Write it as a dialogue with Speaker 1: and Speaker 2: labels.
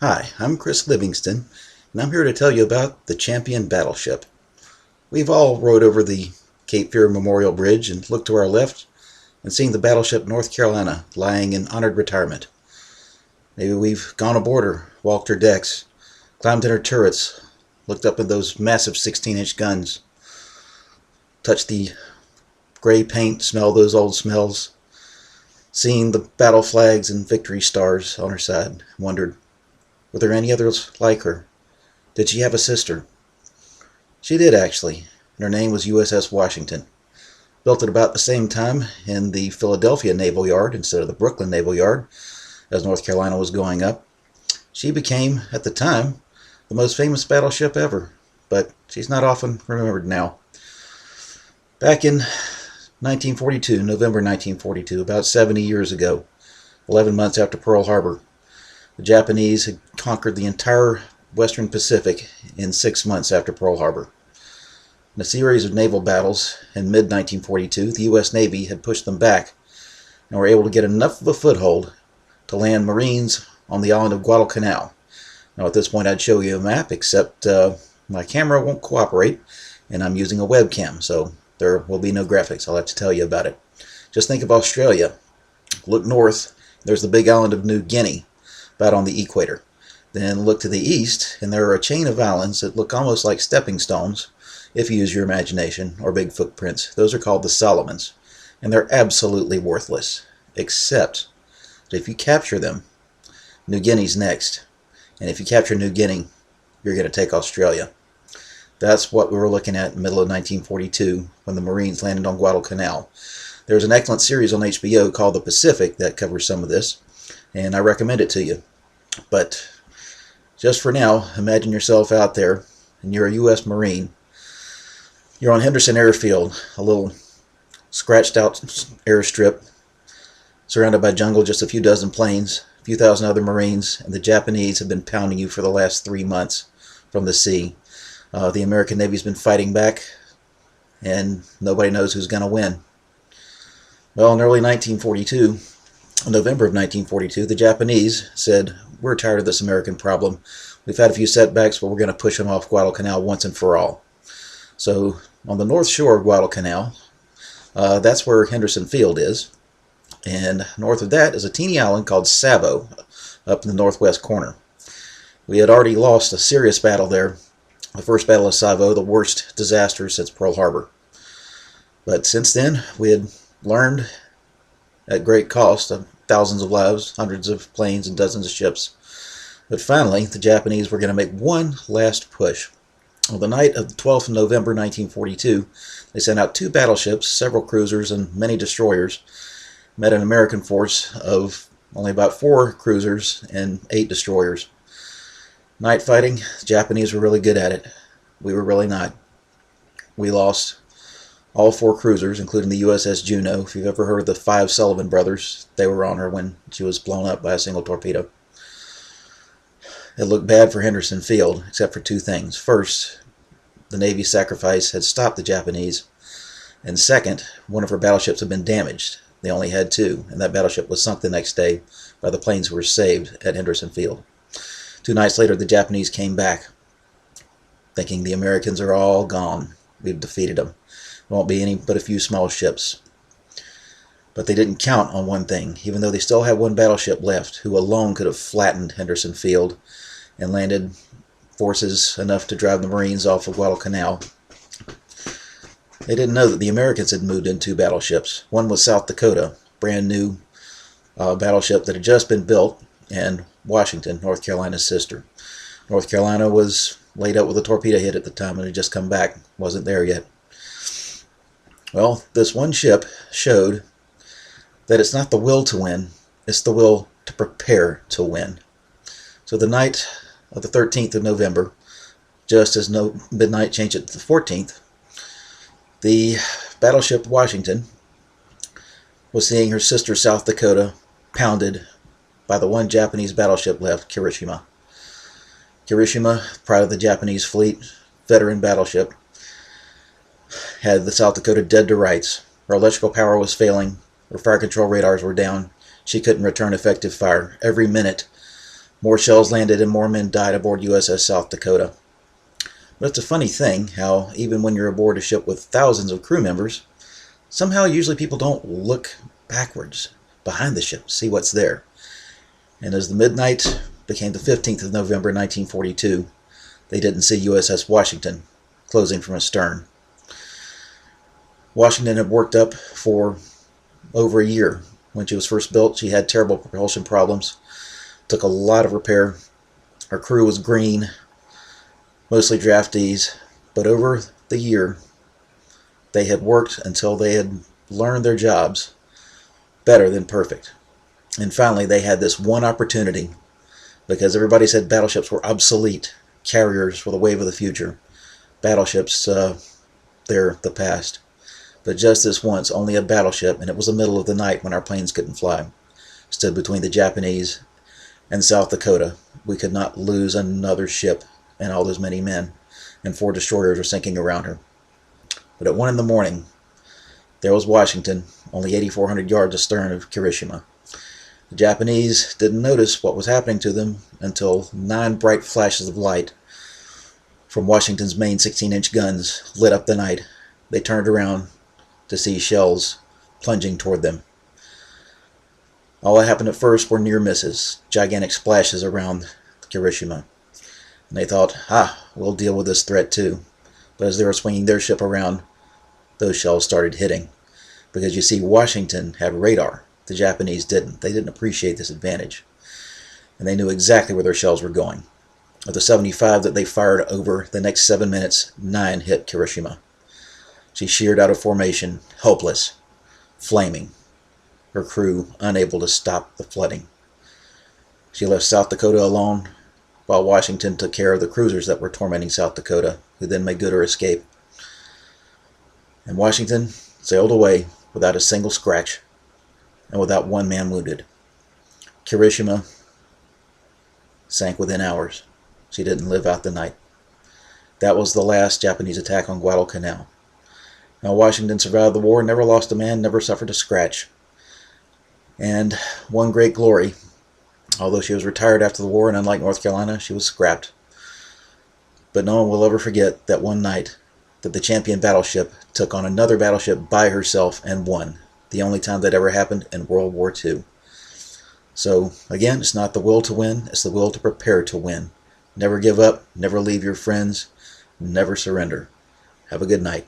Speaker 1: Hi, I'm Chris Livingston, and I'm here to tell you about the Champion Battleship. We've all rode over the Cape Fear Memorial Bridge and looked to our left and seen the battleship North Carolina lying in honored retirement. Maybe we've gone aboard her, walked her decks, climbed in her turrets, looked up at those massive 16-inch guns, touched the gray paint, smelled those old smells, seen the battle flags and victory stars on her side, wondered, were there any others like her? Did she have a sister? She did, actually, and her name was USS Washington. Built at about the same time in the Philadelphia Naval Yard instead of the Brooklyn Naval Yard as North Carolina was going up. She became, at the time, the most famous battleship ever, but she's not often remembered now. Back in 1942, November 1942, about 70 years ago, 11 months after Pearl Harbor, the Japanese had conquered the entire Western Pacific in 6 months after Pearl Harbor. In a series of naval battles in mid-1942, the U.S. Navy had pushed them back and were able to get enough of a foothold to land Marines on the island of Guadalcanal. Now at this point I'd show you a map, except my camera won't cooperate and I'm using a webcam, so there will be no graphics. I'll have to tell you about it. Just think of Australia. Look north, there's the big island of New Guinea, about on the equator. Then look to the east, and there are a chain of islands that look almost like stepping stones, if you use your imagination, or big footprints. Those are called the Solomons, and they're absolutely worthless, except that if you capture them, New Guinea's next. And if you capture New Guinea, you're going to take Australia. That's what we were looking at in the middle of 1942 when the Marines landed on Guadalcanal. There's an excellent series on HBO called The Pacific that covers some of this, and I recommend it to you. But just for now, imagine yourself out there, and you're a U.S. Marine. You're on Henderson Airfield, a little scratched out airstrip, surrounded by jungle, just a few dozen planes, a few thousand other Marines, and the Japanese have been pounding you for the last 3 months from the sea. The American Navy's been fighting back, and nobody knows who's going to win. Well, in early 1942, in November of 1942, the Japanese said, we're tired of this American problem. We've had a few setbacks, but we're going to push them off Guadalcanal once and for all. So on the north shore of Guadalcanal, that's where Henderson Field is. And north of that is a teeny island called Savo, up in the northwest corner. We had already lost a serious battle there. The first Battle of Savo, the worst disaster since Pearl Harbor. But since then, we had learned at great cost of thousands of lives, hundreds of planes, and dozens of ships. But finally, the Japanese were going to make one last push. On the night of the 12th of November 1942, they sent out 2 battleships, several cruisers, and many destroyers, met an American force of only about 4 cruisers and 8 destroyers. Night fighting, the Japanese were really good at it. We were really not. We lost all 4 cruisers, including the USS Juneau. If you've ever heard of the 5 Sullivan brothers, they were on her when she was blown up by a single torpedo. It looked bad for Henderson Field, except for 2 things. First, the Navy's sacrifice had stopped the Japanese. And second, one of her battleships had been damaged. They only had 2, and that battleship was sunk the next day by the planes who were saved at Henderson Field. 2 nights later, the Japanese came back, thinking the Americans are all gone. We've defeated them. There won't be any but a few small ships. But they didn't count on one thing. Even though they still had 1 battleship left, who alone could have flattened Henderson Field and landed forces enough to drive the Marines off of Guadalcanal, they didn't know that the Americans had moved in 2 battleships. One was South Dakota, brand new battleship that had just been built, and Washington, North Carolina's sister. North Carolina was laid out with a torpedo hit at the time and had just come back. Wasn't there yet. Well, this one ship showed that it's not the will to win, it's the will to prepare to win. So the night of the 13th of November, just as midnight changed it to the 14th, the battleship Washington was seeing her sister South Dakota pounded by the 1 Japanese battleship left, Kirishima. Kirishima, pride of the Japanese fleet, veteran battleship, had the South Dakota dead to rights. Her electrical power was failing, her fire control radars were down, she couldn't return effective fire. Every minute More shells landed and more men died aboard USS South Dakota. But it's a funny thing how even when you're aboard a ship with thousands of crew members, somehow usually people don't look backwards behind the ship, see what's there. And as the midnight became the 15th of November 1942, they didn't see USS Washington closing from astern. Washington had worked up for over a year. When she was first built, she had terrible propulsion problems. Took a lot of repair. Her crew was green, mostly draftees, but over the year, they had worked until they had learned their jobs better than perfect. And finally, they had this one opportunity, because everybody said battleships were obsolete. Carriers were the wave of the future. Battleships, they're the past. But just this once, only a battleship, and it was the middle of the night when our planes couldn't fly, stood between the Japanese and South Dakota. We could not lose another ship and all those many men, and 4 destroyers were sinking around her. But at 1 in the morning, there was Washington, only 8,400 yards astern of Kirishima. The Japanese didn't notice what was happening to them until 9 bright flashes of light from Washington's main 16-inch guns lit up the night. They turned around to see shells plunging toward them. All that happened at first were near misses, gigantic splashes around Kirishima. And they thought, we'll deal with this threat too. But as they were swinging their ship around, those shells started hitting. Because you see, Washington had radar. The Japanese didn't. They didn't appreciate this advantage. And they knew exactly where their shells were going. Of the 75 that they fired over the next 7 minutes, 9 hit Kirishima. She sheared out of formation, helpless, flaming, her crew unable to stop the flooding. She left South Dakota alone, while Washington took care of the cruisers that were tormenting South Dakota, who then made good her escape. And Washington sailed away without a single scratch and without 1 man wounded. Kirishima sank within hours. She didn't live out the night. That was the last Japanese attack on Guadalcanal. Now, Washington survived the war, never lost a man, never suffered a scratch. And one great glory, although she was retired after the war, and unlike North Carolina, she was scrapped. But no one will ever forget that one night that the champion battleship took on another battleship by herself and won. The only time that ever happened in World War II. So, again, it's not the will to win, it's the will to prepare to win. Never give up, never leave your friends, never surrender. Have a good night.